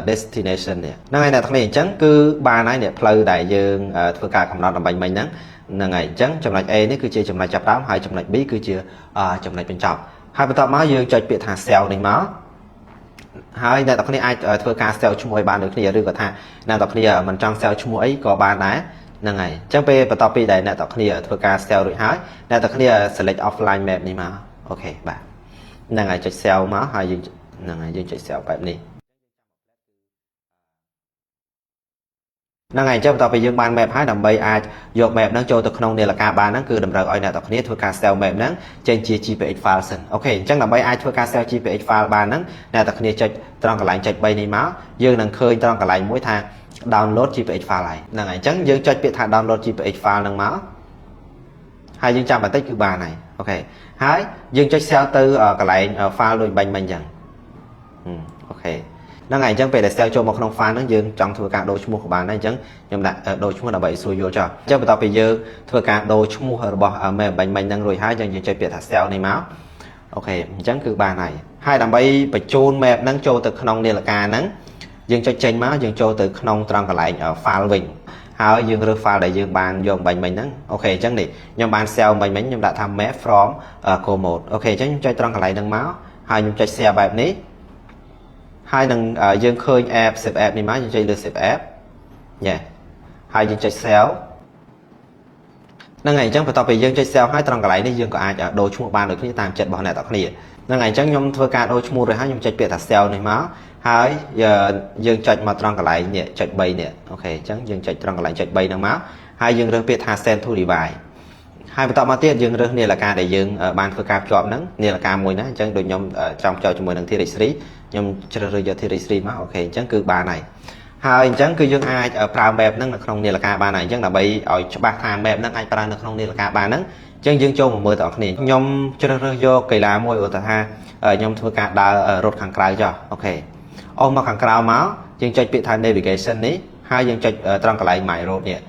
destination នេះហ្នឹងហើយអ្នកទាំងនេះអញ្ចឹងគឺបានហើយនេះផ្លូវដែលយើងធ្វើការកំណត់ដើម្បីមិញហ្នឹងហើយអញ្ចឹងចំណុច A នេះគឺជាចំណុចចាប់ផ្ដើមហើយចំណុច B គឺជាចំណុចបញ្ចប់ហើយបន្ទាប់មកយើងចុចពាក្យថា sell នេះមកហើយអ្នកទាំងគ្នាអាចធ្វើការ sell ឈ្មោះឲ្យបានដូចគ្នាឬក៏ថាអ្នកទាំងគ្នាមិនចង់ sell ឈ្មោះអីក៏បានដែរហ្នឹងហើយអញ្ចឹងពេលបន្ទាប់ពីដែលអ្នកទាំងគ្នាធ្វើការ sell រួចហើយអ្នកទាំងគ្នា select offline map នេះមកអូខេបាទហ្នឹងហើយចុច sell មកហើយយើងហ្នឹងហើយយើងចុច sell បែបនេះ năng ngày chấp tao bị dương ban map hai đầm bay ai dọc map nắng cho từ không này là cả ba nắng cứ đầm rời oi nè tập này thua cả sell map nắng trên chia GPX file sân ok chắc đầm bay ai thua cả sell GPX file ba nắng nè tập này chạy trong cái lạnh chạy bay đi máu dương năng khơi trong cái lạnh mỗi thang download GPX file lại năng ngày chắc dương chạy bị thang download GPX file năng máu hai dương trăm bản tích cứ ba này ok hai dương chạy sell từ ở cái lạnh file rồi bành dần ok năng ngày chẳng về để sell cho một không file nó dương trong thừa cả đồ mua của bạn này chẳng nhưng đã đồ mua là bảy xuôi vô cho chắc bắt bây giờ thừa cả đồ mua ở bỏ mềm bánh năng rồi hai chẳng dương chơi biệt thả sell này máu ok chẳng cứ ba này hai đầm bay phải chôn mềm năng cho từ không này là cả nắng dương cho tranh máu dương cho từ không trong cái lại ở file mình hai dương rơ file để dương bàn dùng bánh nắng ok chẳng đi nhưng bàn sell bánh nhưng đã tham map from cô một ok chẳng chơi trong cái lại năng máu hai nhưng chơi xe bài ní hai đừng dương khơi app save app đi má dương chơi lừa save app nhé hai dương chơi sell năng ngày chẳng phải tao bị dương chơi sell hai trong cái lại đi dương có ai đồ chung một bàn được như tạm chật bỏ này tạo khỉ năng ngày chẳng nhom thưa cả đồ chung rồi hai nhom chơi biệt là sell này má hai giờ dương chơi mà trong cái lại nhẹ chơi bay nè ok chẳng dương chơi trong cái lại chơi bay năng má hai dương rơi biệt hà sen thu đi bài hai tao mà tiết dương rơi này là ca để dương bàn thưa cả chọn nắng này là ca mùi nè chẳng được nhom trong cho mùi năng thi lịch sử nhưng chưa rơi giờ thì stream á ok chẳng cứ ba này hai chẳng cứ dương ai ở prime map nâng là không này là ca ba này chẳng là bị ở ba tham map nâng ai prime là không này là ca ba nâng chẳng dương cho một mười tọt này nhom chưa rơi vô kỳ lạ môi ở ta ha nhom thua cả đa rột hàng cài cho ok ôm mà hàng cài máu dương cho bị thành navigation ní hai dương cho trong cái lại mày rột nè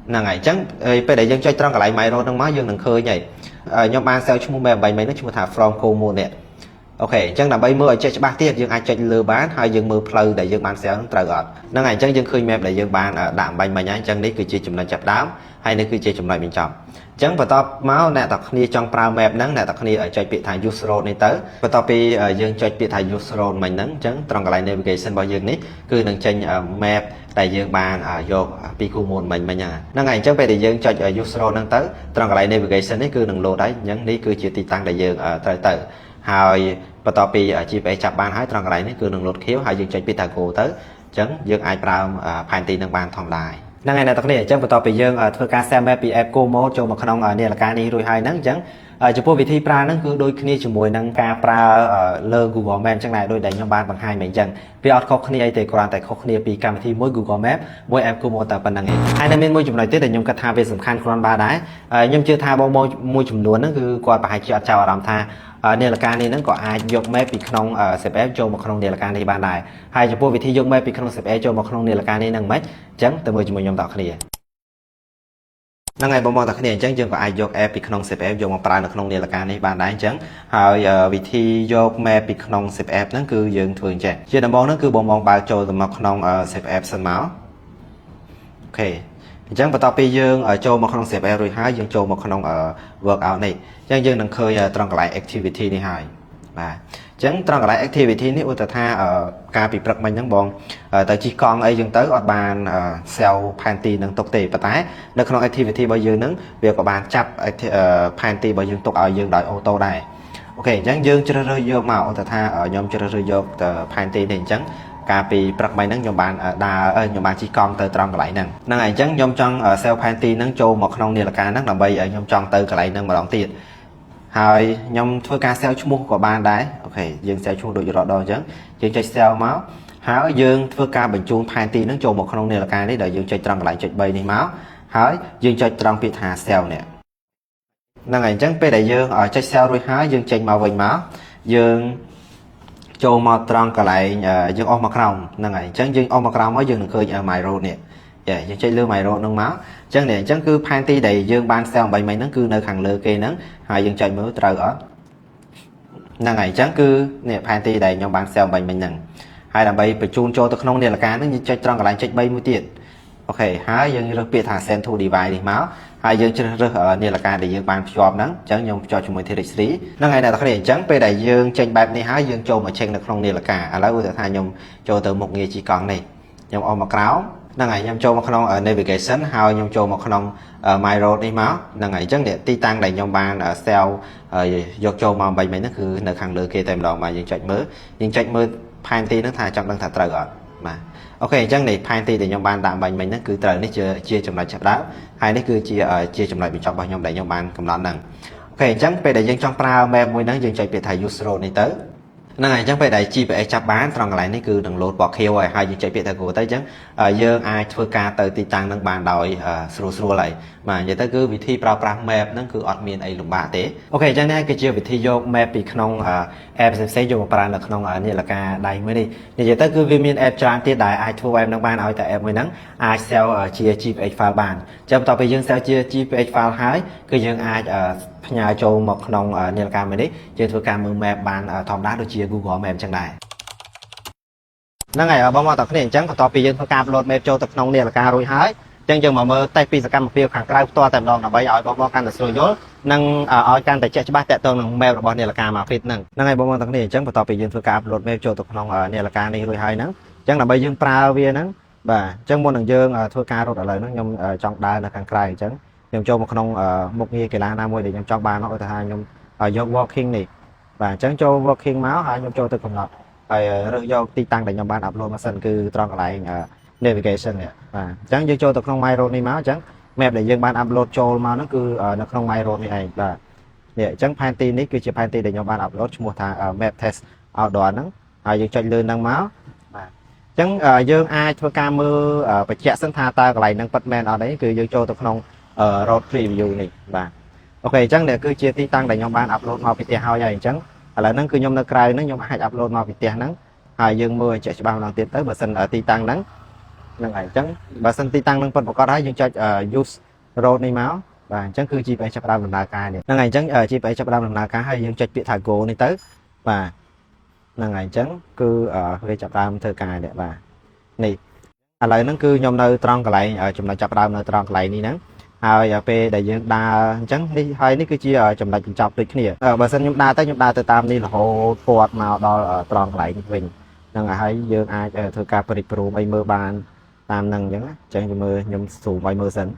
là ngày chẳng bây giờ dương cho trong cái lại mày rột nâng máu dương đừng khơi nhảy nhom ban sao chung mềm bảy mấy nó chung thả from cô mua nè ok chẳng là bây mưa chơi ba tiết dương ai chơi lừa bán hai dương mưa pleu để dương bán xéo trời gọt nó ngày chẳng dương khơi mềm để dương bán đạm bánh mà nhái chẳng đấy cứ chơi chùm lần chập đám hay nếu cứ chơi chùm lại mình chọn chẳng và to máu nè tập ni trong prime mềm nắng nè tập ni ở chơi bị thải user này tới và to pi dương chơi bị thải user mình nắng chẳng trong cái này navigation bao dương ní cứ đừng chơi map tại dương bàn vô pico môn mình mà nhà nó ngày chẳng về để dương chơi user nắng tới trong cái này navigation ní cứ đừng lô đấy nhấn ní cứ chỉ tăng đại dương tới tới hai và tao bị chỉ phải chặt ban hái trong cái này nó cứ đừng lột khiếu hai dương chơi bị thằng cổ tới chấn dương ai prao phản tì đừng bàn thòng đài năng ngày này tao này chấn và tao bị dương thưa ca xem bị ép cô mô cho một khung này là ca đi rồi hai nắng chấn chụp bộ vị thi pra nó cứ đôi khi chụp mùi năng ca pra lơ Google Maps chẳng này đôi đánh nhau bàn bằng hai mình chấn vì ở khóc này thì còn tại khóc này bị cam thi mỗi Google Maps mỗi ép cô mô tập bằng năng hai năm mỗi chụp này tới để nhung cắt tha về sầm khăn con ba đái nhung chưa tha bao môi chụp luôn nó cứ qua bài chợ chào làm tha này là ca này nó có ai dùng map bị không sếp ép cho một không này là ca này ban đại hay chụp bộ vị thi dùng map bị không sếp ép cho một không này là ca này năng mấy chấn từ mười chụp nhung tạo này năng ngày bọn ta này chẳng dừng có ai dùng app bị không sếp ép dùng một bài là không này là ca này ban đại chấn hay vị thi dùng map bị không sếp ép nó cứ dừng thường chạy chưa đâm bóng nó cứ bọn bao cho từ một không sếp ép sân máu ok chẳng và tao bây giờ ở châu một không sếp ép rồi hai dương châu một không ở workout này chẳng dương đừng khơi trong cái lại activity này hai và chẳng trong cái lại activity này ủa tha ở ca bị bật mình nhắn bọn tới chỉ con ấy dương tới ở bàn sell panty nâng tục tì và tái nó không activity bao giờ nâng việc của bàn chắp panty bao dương tục ở dương đợi ô tô này ok chẳng dương chưa rơi vô màu ủa tha ở nhóm chưa rơi vô panty này chẳng cà phê bật máy nắng nhom bàn đa nhom bàn chỉ con từ trong cái lại nè năng ngày chẳng nhom trong sell panty nắng châu một không này là ca nắng làm bay ở nhom trong từ cái lại nâng mà đón tiềnហើយខ្ញុំធ្វើការ sell ឈ្មោះក៏បានដែរអូខេយើង sell ឈ្មោះដូចរត់ដល់អញ្ចឹងយើងចុច sell មកហើយយើងធ្វើការបញ្ជូនផែនទីហ្នឹងចូលមកក្នុងនាឡិកានេះដែលយើងចុចត្រង់កន្លែងចុច3នេះមកហើយយើងចុចត្រង់ពាក្យថា sell នេះហ្នឹងហើយអញ្ចឹងពេលដែលយើងចុច sell រួចហើយយើងចេញមកវិញមកយើងចូលមកត្រង់កន្លែងយើងអស់មកក្រោមហ្នឹងហើយអញ្ចឹងយើងអស់មកក្រោមមកយើងនឹងឃើញ my road នេះយើងចុចលើ my road ហ្នឹងមកអញ្ចឹងនេះអញ្ចឹងគឺផែនទីដែលយើងបាន sell 8មិញហ្នឹងគឺនៅខាងលើគេហ្នឹងហើយយើងចុចមើលត្រូវអត់ហ្នឹងហើយអញ្ចឹងគឺនេះផែនទីដែលខ្ញុំបាន sell 8មិញហ្នឹងហើយដើម្បីបញ្ជូនចូលទៅក្នុងនាឡិកាហ្នឹងយើងចុចត្រង់កន្លែងចុច3មួយទៀតអូខេហើយយើងរើសពាក្យថា send to device នេះមកហើយយើងជ្រើសរើសនាឡិកាដែលយើងបានភ្ជាប់ហ្នឹងអញ្ចឹងខ្ញុំភ្ជាប់ជាមួយ T3 ហ្នឹងហើយអ្នកទាំងគ្នាអញ្ចឹងពេលដែលយើងចេញបែបនេះហើយយើងចូលមក check នៅក្នុងនាឡិកាឥឡូវឧទាហរណ៍ថាខ្ញុំចូលទៅមុខងារជីកង់នេះខ្ញុំអស់មកក្រោមហ្នឹងហើយខ្ញុំចូលមកក្នុង navigation ហើយខ្ញុំចូលមកក្នុង my road នេះមកហ្នឹងហើយអញ្ចឹងទីតាំងដែលខ្ញុំបាន sell យកចូលមក8មិញហ្នឹងគឺនៅខាងលើគេតែម្ដងបាទយើងចុចមើលផែនទីហ្នឹងថាចង់ដឹងថាត្រូវអត់ mà ok chẳng này phai thì để nhóm ban tạm bệnh mình nó cứ trời nó chia chủng loại chập đá hai nó cứ chia chủng loại bị chọn bao nhóm để nhóm ban cầm lon nằng ok chẳng về để dân trong prao mẹ môi nắng dân chạy về thầy user này tới năng này chẳng phải đại chi về chắp bán trong lại này cứ đừng lột bọc heo rồi hai dân chạy biệt thằng của tới chẳng dương ai thưa ca tới ti tăng năng bàn đòi sưu lại mà giờ tới cứ vị thi prao prao map nó cứ admin ấy lùng bạ thế ok cho nên cái chiều vị thi vô map bị không em sẽ dùng prao là không ở như là ca đầy mới đi giờ tới cứ viên em trang tiết đại ai thua em năng ban ở tại em mới nắng ai sell chia chi về file bàn trong tàu bây giờ sell chia chi về file hái cứ dương ai nhà châu một nông ở nền cam này đấy trên thua cam mương map bàn thòng đá đôi chia Google map chẳng đại năng ngày ở bao tập cái nền trắng của tàu bây giờ thua cam load map châu tập nông nền là ca rồi hái chẳng chừng mà mơ tay pi cam phiêu khẳng cái to tầm đòn là bây giờ bao can là sôi dốt năng ở can tại chạy cho ba tẹt tông map là bao nền là cam mà fit năng ngày bao tập cái nền trắng của tàu bây giờ thua cam load map châu tập nông ở nền là ca này rồi hái nắng chẳng là bây giờ prao viên nắng và chẳng muốn đằng dương thua ca rồi lại nó nhom trong đai là khẳng cái chẳng nhom châu một nông một nghi kỳ la nam môi để nhom trong ba nó ở hai nhom ở vô walking này và chẳng châu walking máu hai nhom châu từ cùng ngọt rồi vô ti tăng để nhom ban upload mà sân cứ tròn lại navigation này và chẳng dương châu từ không mai rồi này máu chẳng map để dương ban upload châu mà nó cứ nó không mai rồi này và để chẳng panty này cứ chỉ panty để nhom ban upload một thằng map test outdoor nó dương cho lươn năng máu chẳng dương ai thua cam mưa phải chạy sân tha ta lại năng bật men ở đấy cứ dương châu từ không road review này và ok chẳng để cứ chia ti tăng để nhóm ban upload vào video hao vậy chẳng là nó cứ nhóm nó cài nó nhóm hay upload vào video nắng hai dương mưa chạy bao lần tiến tới bờ sân ở ti tăng nắng là ngày chẳng bờ sân ti tăng nâng phần có đá dương cho use road này máu và chẳng cứ chi phải chấp đam làm đá cài này là ngày chẳng chi phải chấp đam làm đá cá hay dương cho bị thải cổ này tới và là ngày chẳng cứ về chấp đam thơ cài đấy và này lại nó cứ nhóm nơi tròn cái lại ở trong này chấp đam nơi tròn cái lại đi nắng hai pe đại dương đa trắng đi hai ní cứ chia ở trong đại chọc đi cái này bà sân nhung đa từ tam đi là hồ phọt nào đó tròn lại mình năng hai dương ai thưa ca pro bay mưa bàn tam năng chẳng chẳng mưa nhung sủ bay mưa sân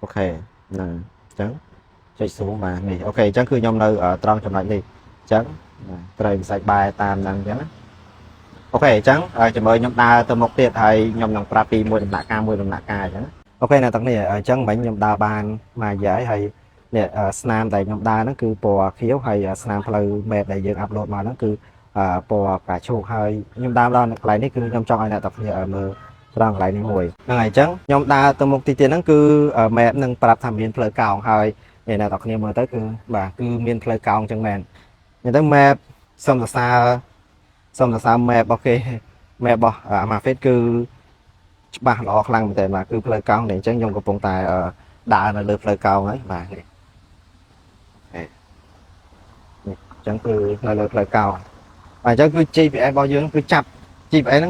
ok nè chẳng chạy xuống mà này ok chẳng cứ nhung nơi ở tròn trong lại đi chẳng trời sạch bài tam năng chẳng ok chẳng chỉ mới nhung đa từ một tiệt hay nhung nòng prapi mùi đồng nạ ca chẳng ok là tận này chân bánh nhom đa ban mà giải hay nè snap tại nhom đa nó cứ bò khiếu hay snap play mệt đại dương upload mà nó cứ bò cả chuột hay nhom đa đó lại nó cứ nhom trong ai là tập ở mờ đang lại những mùi ngày trắng nhom đa từ một tí tiền nó cứ mệt nâng prap tham miên play cao hay này là tập niệm mờ tới cứ bà cứ miên play cao chân mền người tới mệt xong là sao mệt ok mệt bò mà phết cứ ba lọ khăn để mà cứ phơi cao để chẳng dùng cái bông tài đá là được phơi cao ấy mà chẳng cứ là được phơi cao và chẳng cứ chi phải bao nhiêu cứ chập chi phải nó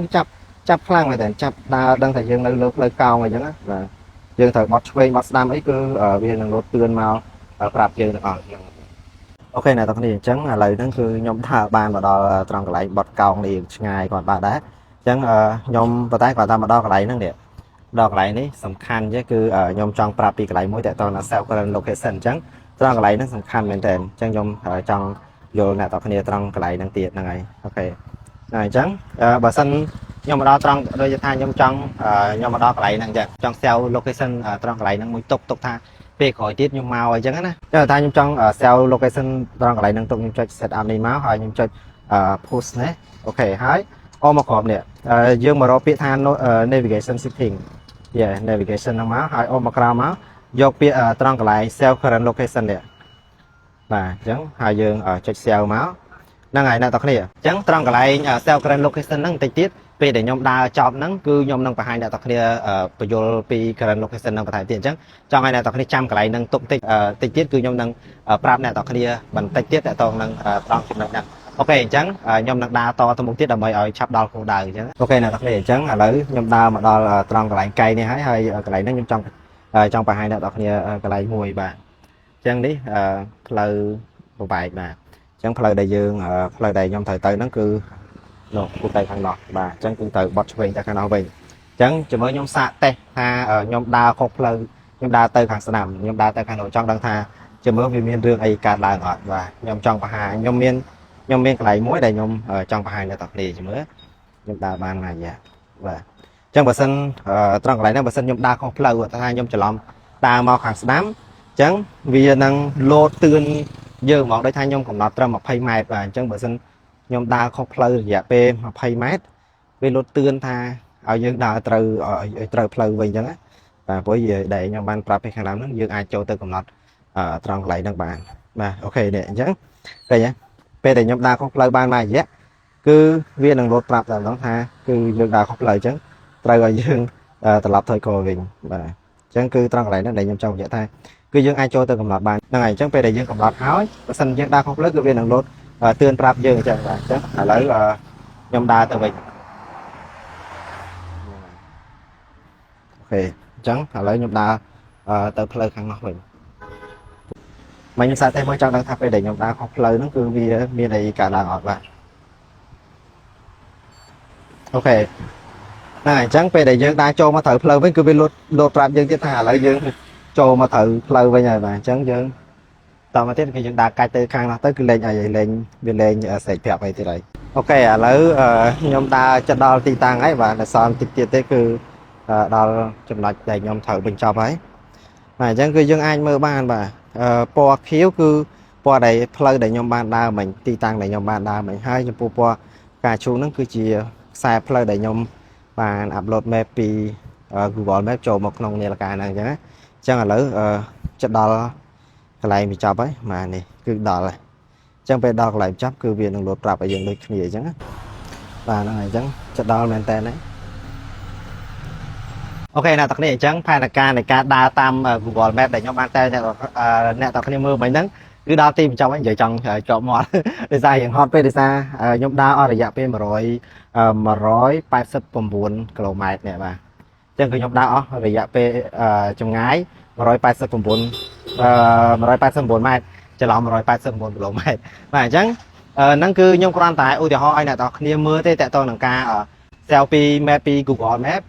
chập khăn này để chập đá đang thời gian là được phơi cao mà chẳng và dương thời bot sway bot đam ấy cứ ở bên là lột tươn màu prap chơi được ok này tao thì chẳng là lời nó cứ nhóm thợ bàn và đo trong lại bot cao thì ngày còn bà đá chẳng nhóm và tái quả ta mà đo lại nó đẹp đo lại đấy sầm khăn chứ cứ ở nhóm trong prapi lại mỗi tại toàn là sao còn location chẳng đo lại nó sầm khăn bên trên chẳng nhóm ở trong vô là tập này trong lại đang tiệt là ngày ok này chẳng bà sân nhóm mà đo trong đôi thay nhóm trong nhóm mà đo lại năng chẳng trong sao location trong lại năng mũi tục tha về khỏi tiết nhóm màu rồi chẳng á thay nhóm trong sao location trong lại năng tục cho setup này máu hoặc nhóm cho post đấy ok hái một hộp nè dương mà rồi than navigation setting navigation nó máu hai một gram máu do trong lại cell current location nè và chẳng hai dương ở check cell máu năng ngày nào tao này chẳng trong lại cell current location năng tiết về để nhóm đa chọn năng cứ nhóm năng phải hai nào tao này bây giờ pi current location năng phải tiền chẳng trong ngày nào tao này trăm cái lại năng tụng tiết cứ nhóm năng prap này tao này bằng tiết tại toàn năng trong chụp năng ok chẳng nhom nặng đa to tôi muốn tiết là mày ở chắp đo cuộc đời chứ ok là đặc biệt chẳng là lấy nhom đa mà đo là tròn cái lại cây này hay cái lại nó nhom trong bài hai là đọc như cái lại mùi bà chẳng đi lời một bài mà chẳng lời đại dương lời đại nhom thời tới nó cứ nổ cuộc tay thằng nọ bà chẳng cứ từ bot về ta khăn nào về chẳng chỉ mới nhom xạ tê ha ở nhom đa khóc lời nhom đa tới hàng sầm nhom đa tới khăn nổ trong đang tha chỉ mới vì miền rương ấy cả là ngọt và nhom trong bài hai nhom miên cái lại mỗi đại nhom ở trong bài hai là tập đi chỉ mới nhom đa ban này dạ và chẳng bờ sân trong lại nó bờ sân nhom đa không lâu thay nhom trở lòng đa màu hàng đám chẳng vì năng lô tương giờ món đây thay nhom còn nọt trầm một phay mát và chẳng bờ sân nhom đa không lâu dạ p một phay mát về lô tương tha ở dương đa từ từ lâu về chẳng á và bởi vì để nhom ban prap hay khang lắm nó dương ai cho từ còn nọt trong lại đăng bàn mà ok để chẳng đây nhé p để nhom đa không lâu ban này nhé cứ viên năng lô prap là nó tha cứ dương đa không lời chẳng từ dương tập lập thôi coi mình và chẳng cứ trong lại nó để nhom trong vậy thay cứ dương ai cho từ cầm lọt bàn ngày chẳng về để dương cầm lọt áo xanh dương đa không lấy cái viên năng lô tương prap dương chẳng là chắc là lấy nhom đa từ mình ok chẳng là lấy nhom đa từ plei khang ngọc mình sai thêm mới trong đang thắp để nhom đa không plei nó cứ vì miền này cả là ngọt và ok này chẳng về để dương đa cho mà thử plei với cứ viên lô prap dương tiếp thả lấy dương cho mà thử plei với nhà và chẳng dương tao mà tiếp cái dương đa cai từ khang nó tới cứ lên lên viên lên sạch phèo này thì đấy ok lấy nhom đa cho đo ti tăng ấy và là son tiệt tới cứ đo chấm lại để nhom thử bình cho ấy này chẳng cứ dương anh mơ ban và po khiếu cứ po đầy plei để nhom ban đa mình ti tăng để nhom ban đa mình hai nhom po cả chú nó cứ chỉ sai plei để nhom bàn upload map pi Google Maps cho một nông này là cái này chứ chẳng là lỡ chất đo cái này mình chọc ấy mà này cứ đo lại chẳng phải đo lại chấp cứ viên năng lột trap ở dương đây như vậy chứ và nó này chẳng chất đo men tên đấy ok nào tập này chẳng phải là ca này ca đa tam Google Maps để nhóm ban tên nè tập này mưa mấy nắng cứ đo tìm trong anh vậy trong chọn món để ra hiện hot về để ra nhóm đa ở dạ p mà rồi 89 km nè bà chẳng cứ nhóm đa ở dạ p trong ngái 189 métจะลอง189 km mà chẳng năng cứ nhóm quan tại ôi thì họ anh là tao kia mưa thế tại tôi là ca selfie mappy Google Maps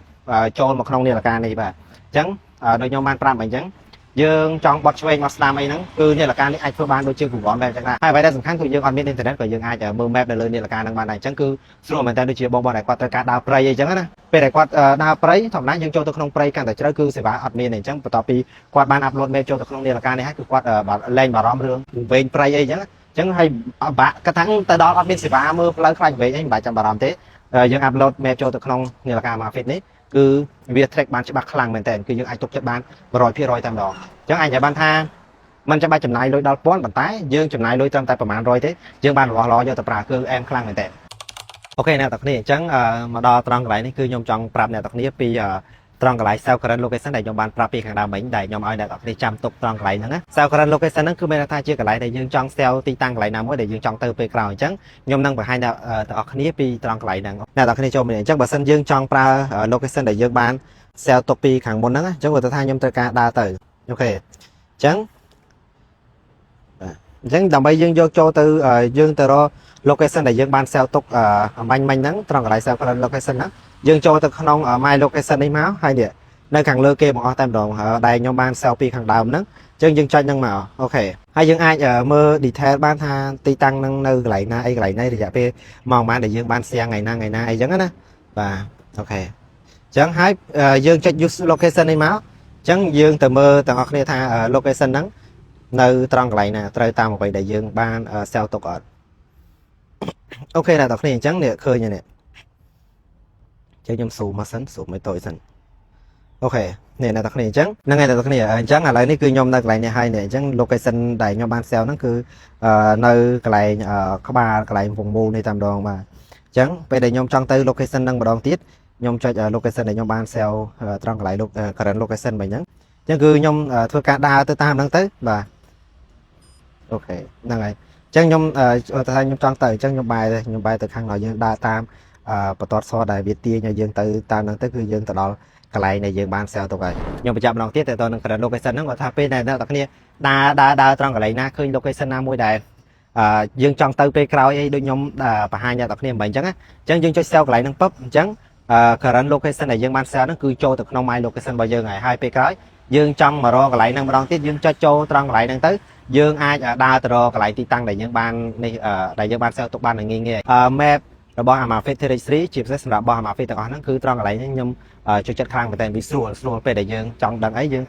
cho một không này là ca này bà chẳng đôi nhóm ban pram mình chẳng dương trong bot train Maslam ấy nắng cứ như là ca này ai phơi ban đôi chưa Google Maps chẳng là hai bài đã dùng kháng của dương on bên internet của dương ai chờ mưa map để lên đây là ca năng ban này chẳng cứ số mình ta đôi chưa bom bom này qua tới ca đào play chẳng á về này qua đào play thằng nãy dương cho tôi không play càng tại chơi cứ sẽ bảo admin này chẳng tập pi qua ban upload mail cho tôi không này là ca này hay cứ qua lên vào rom rương về play ấy chẳng hay bạn cái tháng tới đó admin sẽ bảo mưa lấy khai về anh bài chẳng bảo làm thế dương upload mail cho tôi không này là ca mà fitness cứ việc track ban cho bác khlang mình tên cứ những ai tục chất ban rồi phi rồi tam đó chẳng ai giải ban tha mình cho ba chấm này lôi đau bón bàn tái dương chấm này lôi trong tayประมาณrồi thế dương ban lo cho tập ra cứ em khlang mình tên ok nè tập này chẳng mà đo tròn lại này cứ nhom trong prap nè tập này pi tròn lại sau current location này nhom ban prap pi hàng đào mình đại nhom ai nè tập này chăm tục tròn lại nữa sau current location nó cứ bên ta chưa lại để dương trong cell ti tăng lại nào mới để dương trong từ pi cloud chẳng nhom năng phải hai nè tập này pi tròn lại nè tập này cho mình chắc bà sân dương trong pra location để dương ban cell top pi hàng bốn nữa chẳng vừa thay nhom từ ca đa từ ok chẳng chẳng đồng bây dương vô cho từ dương từ đó location này dương ban cell tục manh nắng tròn lại cell current location đó dương cho từ không ở my location ấy máu hay địa nơi càng lơ kê một tam đồng ở đây nhóm ban selfie càng đào nắng chân dương cho nhân màu ok hay dương ai ở mơ detail ban tha ti tăng năng nơi lại na ấy lại này thì dạ p mong ban để dương ban xe ngày na ấy giống á và ok chẳng hai dương cho use location ấy máu chẳng dương từ mơ từ học này tha location nắng nơi tròn lại nè trời tam một vậy để dương ban sell tục ở ok là tập này chẳng nè khơi như nè chơi nhom sù mà sấn sù mấy tội sấn ok này là tập này chẳng năng ngày là tập này chẳng là lại này cứ nhom đặt lại này hai này chẳng location đại nhom ban sell nó cứ nơi cái lại có ba cái lại vùng mù này tầm đòn mà chẳng về đây nhom trong tư location năng mà đòn tiết nhom cho location này nhom ban sell trong cái lại current location vậy nhá chẳng cứ nhom thưa cả đa tới tam năng tới và ok năng này chẳng nhom thay nhom trong tới chẳng nhom bài từ khang nói như đa tam bắt tọt so đại việt tia nhà dương từ tam năng tới cứ dương từ đó cái này này dương ban sao tụi rồi nhưng mà chạm lòng tiết từ tôi năng location nó gọi tháp này nó tập kia đa trong cái này na khơi location na môi đài dương trong từ pe crowd ấy đôi nhóm và hai nhà tập kia mình chẳng á chẳng dương cho sao cái này năng pop chẳng current location này dương ban sao nó cứ cho từ nông mai location bao giờ ngày hai pe crowd dương trong mà ro cái này năng đón tiết dương cho trong cái này năng tới dương ai đa từ ro cái này ti tăng đại dương ban này đại dương ban sao tụi ban là nghi nghề map របស់ Amazfit Series 3 ជាពិសេសសម្រាប់របស់ Amazfit ទាំងអស់ហ្នឹងគឺត្រង់កន្លែងនេះខ្ញុំចូលចិត្តខ្លាំងមែនតើវាស្រួលពេលដែលយើងចង់ដឹងអីយើង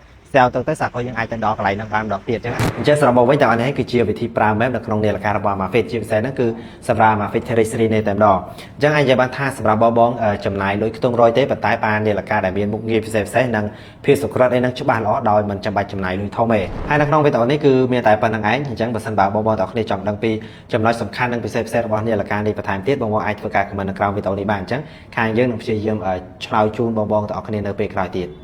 ទៅសាកយើងអាចទៅដល់កន្លែងហ្នឹងបានម្ដងទៀតអញ្ចឹងសរុបមកវិញទាំងអស់នេះគឺជាវិធីប្រើ map នៅក្នុងនាឡិការបស់ Amazfit ជាពិសេសហ្នឹងគឺសម្រាប់ Amazfit Series 3នេះតែម្ដងអញ្ចឹងអាចនិយាយបានថាសម្រាប់បងចំណាយលុយខ្ទង់100ទេប៉ុន្តែបាននាឡិកាដែលមានមុខងារពិសេសនិងភាពសុក្រឹតឯហ្នឹងច្បាស់ល្អដោយមិនចាំបាច់ចំណាយលុយធំទេហើយនៅក្នុងវីដេអូនេះគឺមានតែប៉ុណ្្នឹងឯងអញ្ចឹងបើសិនបើបងទាំងអស់គ្នាចង់ដឹងពីចំណុចសំខាន់និងពិសេសរបស់នាឡិកានេះបន្ថែមទៀតបងអាចធ្វើការ comment នៅក្រោមវីដេអូនេះបានអញ្ចឹងខាងយើងនឹងព្យាយាមឆ្លើយជូនបងទាំងអស់គ្នានៅពេលក្រោយទៀត